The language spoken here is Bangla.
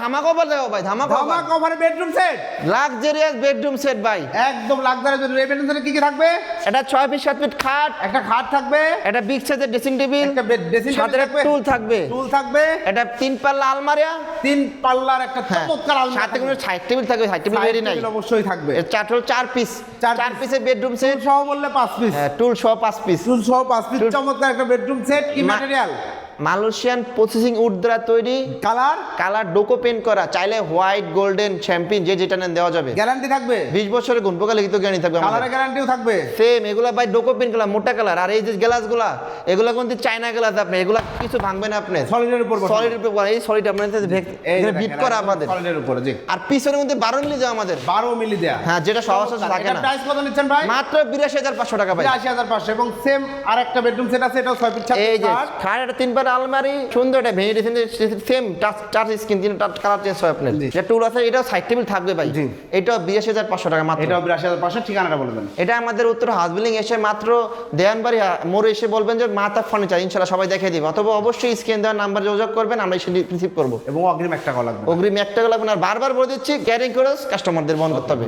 ধামাকা অফার দেবো ভাই, ধামাকা অফারে bedroom set, luxurious bedroom set ভাই, একদম লাক্সারিয়াস বেডরুম সেটে কি কি থাকবে? এটা 6 ফিট 7 ফিট খাট, একটা খাট থাকবে, এটা বিগ সাইজের ড্রেসিং টেবিল, একটা ড্রেসিং সাথে থাকবে, টুল থাকবে, এটা 3 পাল্লা আলমারিয়া, 3 পাল্লার একটা হ্যাঁ, চমৎকার আলমারি, সাথে কোনো সাইড টেবিল থাকবে, সাইড টেবিল বেরি নাই, অবশ্যই থাকবে। এর 4 পিস, 4 পিসের বেডরুম সেট সহ বললে 5 পিস, হ্যাঁ, টুল সহ 5 পিস, টুল সহ 5 পিস, চমৎকার একটা বেডরুম সেট। কি ম্যাটেরিয়াল? মালয়েশিয়ান প্রসেসিং উড দ্বারা তৈরি, কালার ডোকো পেন্ট করা, চাইলে হোয়াইট গোল্ডেন চ্যাম্পিয়ন যে যেটা নেন দেওয়া যাবে, গ্যারান্টি থাকবে 20 বছরের গুণপোকা লিখিত গ্যারান্টি থাকবে, কালারের গ্যারান্টিও থাকবে সেম। এগুলা ভাই ডোকো পেন্ট কালার, মোটা কালার। আর এই যে গ্লাসগুলা, এগুলা কিন্তু চায়না গ্লাস, আপনি এগুলা কিছু ভাঙবে না, আপনি সলিডের উপর এই সলিড আপনাদের বিট করা আমাদের সলিডের উপরে। জি, আর পিছনের মধ্যে 12 মিলি দেওয়া আমাদের, 12 মিলি দেয়া, হ্যাঁ, যেটা সহজ থাকে না। প্রাইস কত নিচ্ছেন ভাই? মাত্র 82,500 টাকা ভাই, 82,500। এবং সেম আরেকটা বেডরুম সেট আছে, এটাও 6 ফিট 7 এই ফিট যে খাট, খাট, একটা 3 পাল্লা আলমারি, সুন্দর একটা ভেঙে সেম টাচ স্ক্রিন, তিন কালার চেঞ্জ হয় আপনার। যে টুল আছে এটাও সাইড টেবিল থাকবে ভাই, এটাও 82,500 টাকা মাত্র। এটাও 82,500। ঠিকানাটা বলে দেন। এটা আমাদের উত্তর হাউসবিল্ডিং এসে মাত্র দেয়ানবাড়ি মোড়ে এসে বলবেন যে মাতা ফার্নিচার, ইনশাআল্লাহ সবাই দেখিয়ে দিবে, অথবা অবশ্যই স্ক্রিন দেওয়ার নাম্বার যোগাযোগ করবেন, আমরা এসে রিসিভ করবো। এবং অগ্রিম 1 টাকা লাগবে, অগ্রিম 1 টাকা লাগবে না, আর বারবার বলে দিচ্ছি, গ্যারেন্টি করে কাস্টমারদের বন্ধ করতে হবে।